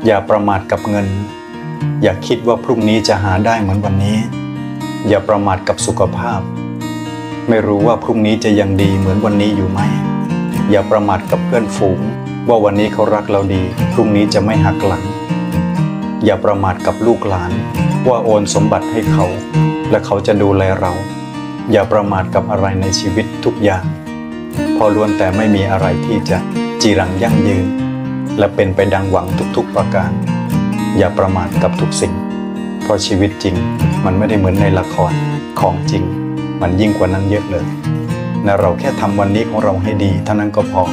อย่าประมาทกับเงินอย่าคิดว่าพรุ่งนี้จะหาได้เหมือนวันนี้อย่าประมาทกับสุขภาพไม่รู้ว่าพรุ่งนี้จะยังดีเหมือนวันนี้อยู่ไหมอย่าประมาทกับเพื่อนฝูงว่าวันนี้เขารักเราดีพรุ่งนี้จะไม่หักหลังอย่าประมาทกับลูกหลานว่าโอนสมบัติให้เขาและเขาจะดูแลเราอย่าประมาทกับอะไรในชีวิตทุกอย่างพอล้วนแต่ไม่มีอะไรที่จะจีรังยั่งยืนและเป็นไปดังหวังทุกๆประการอย่าประมาทกับทุกสิ่งเพราะชีวิตจริงมันไม่ได้เหมือนในละครของจริงมันยิ่งกว่านั้นเยอะเลยและเราแค่ทำวันนี้ของเราให้ดีเท่านั้นก็พอ